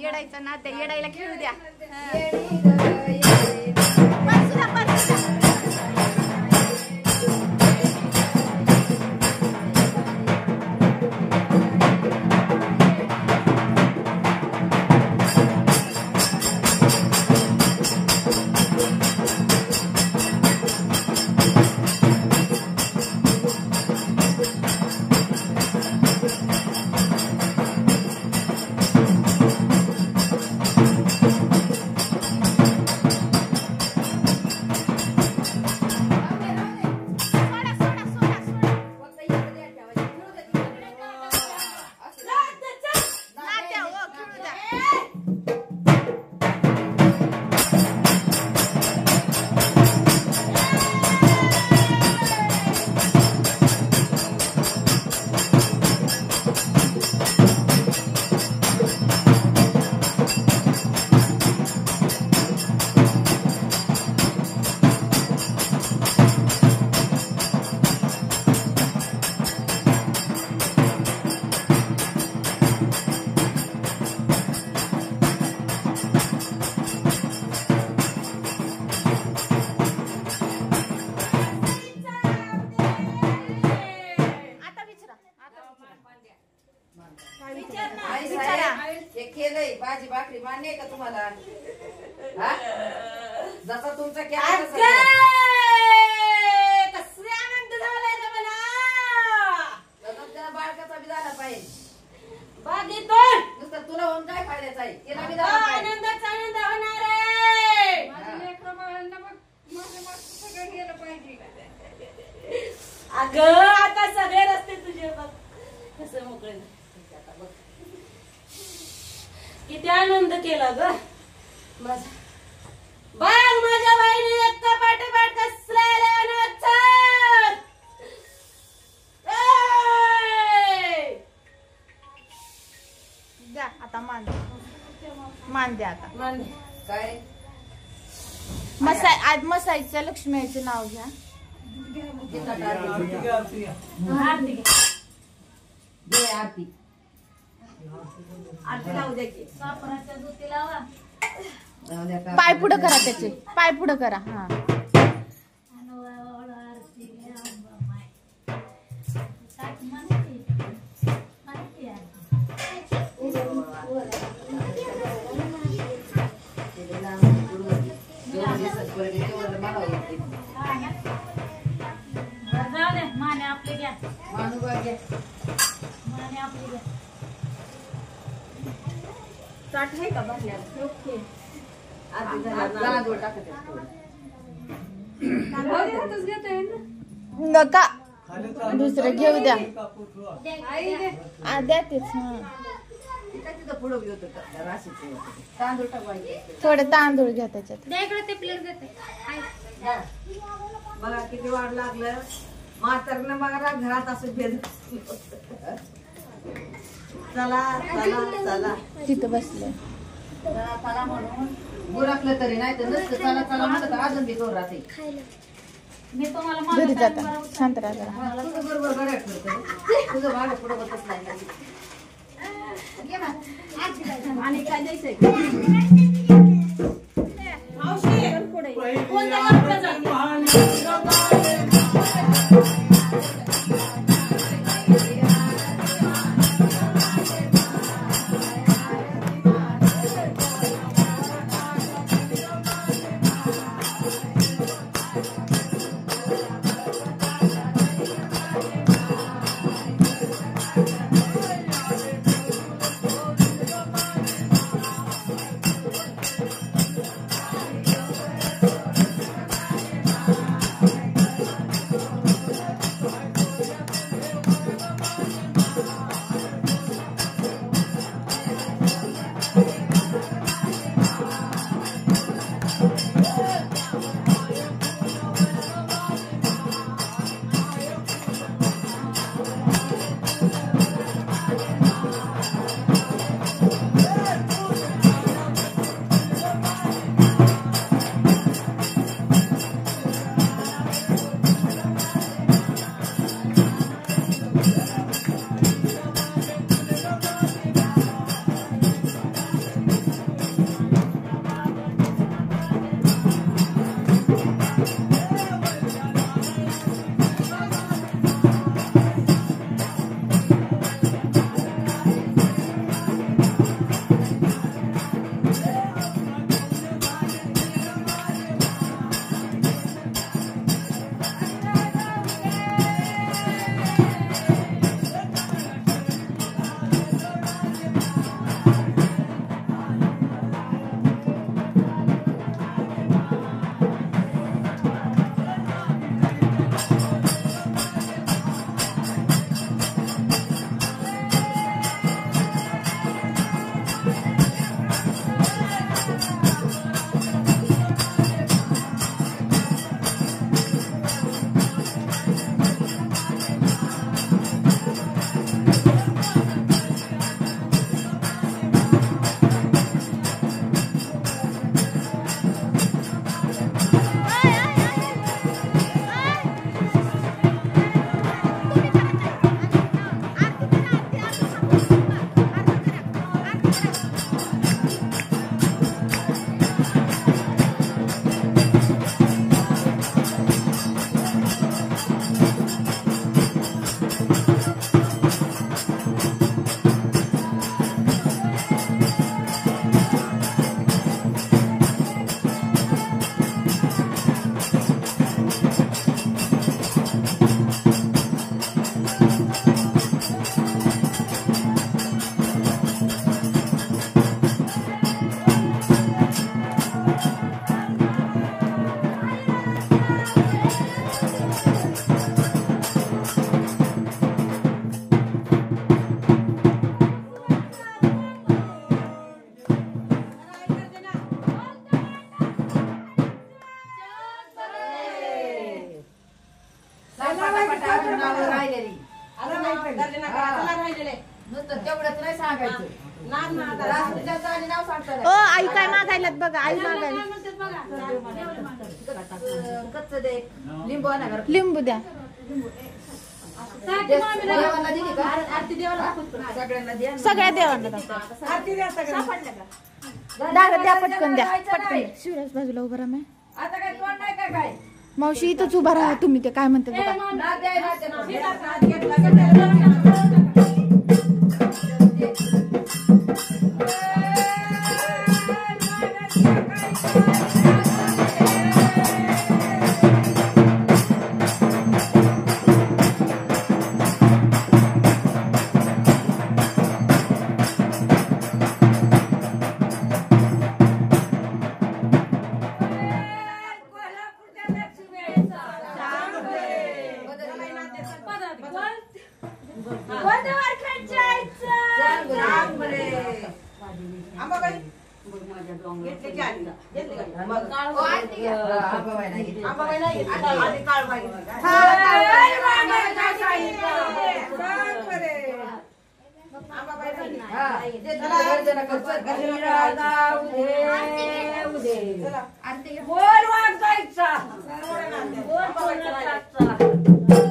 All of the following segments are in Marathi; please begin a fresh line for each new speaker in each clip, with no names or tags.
येडायचं ना त्या येडायला खेळू द्या.
केलंय भाजी भाकरी मान्य का तुम्हाला? जसा तुमचा कसले आनंद झालाय का मला? त्याला बाळकाचा बी झाला पाहिजे. बागेतून नुसतं तुला होऊन काय फायद्याचा आहे? तिला बी झाला पाहिजे. आनंदाचा आनंद होणार आहे. माझ्या लेकराबाळांना बघ माझं सगळं गेलं पाहिजे. अगं आता सगळे रस्ते तुझे बघ कसं मोकळे. किती आनंद केला ग माझा. बघ माझ्या बहिणी एका पाठोपाठ कसला
द्या आता मान द्या आता.
मान काय
आज मसाईच्या लक्ष्मीचं नाव घ्या.
आरती लावू द्या की.
पाय पुढं करा त्याचे. पाय पुढं करा. हा
मानू वागे
ताट आहे का भरल्याला?
ओके तांदूळ टाकते
नका दुसरं घेऊ द्या. द्या तेच.
काय तिथं पुढं घेऊ राशीचे तांदूळ टाकवायचे.
थोडे तांदूळ घ्या त्याच्यात.
बघा किती वाढ लागलं. म्हातारनं बघा घरात असं भेद. चला चला चला
तिथं बसले.
चला चला म्हणून गुराकलं तरी नाही तर नसतं चला चला म्हणत अजून बी जोर राहते.
घरी जाता शांत राहा जरा.
तुझं बरोबर गड्या ठेवतं तुझं मागं पुढं बसत नाही. आणि काय द्यायचंय तेवढंच नाही सांगायचं.
ओ आई काय मागायलात बघा. आई मागायला
कच्च दे लिंबू आणा घरात.
लिंबू द्या.
देवाला दिली का? आरती देवाला दाखवतो. सगळ्यांना द्या.
सगळ्या देवांना दाखव.
आरती द्या सगळ्यांना.
दादा द्या पटकन द्या. पटकन शिवराज बाजूला उभा राहा. मी
आता काय तोंड नाही का काय?
मावशी इथंच उभा राहा तुम्ही. ते काय म्हणतात बघा.
नाद द्या, नाद द्या. नाद घेतला गोंधळ खेळायचं.
आंबाबाई
घेतली की आली. घेतली का? मग
आंबाबाई नाही घेतली. आधी काळबाई घेतली. आंबाबाई नाही घेतली. चला.
बोल वाजायचा. बोल बोलायचा. बोल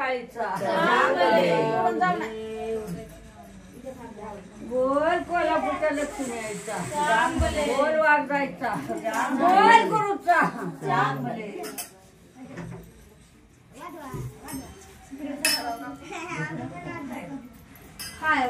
बोलायचा. बोल कोल्हापूरचा लक्ष्मी यायचा. बोल वाजायचा. बोल गुरुचा. हाय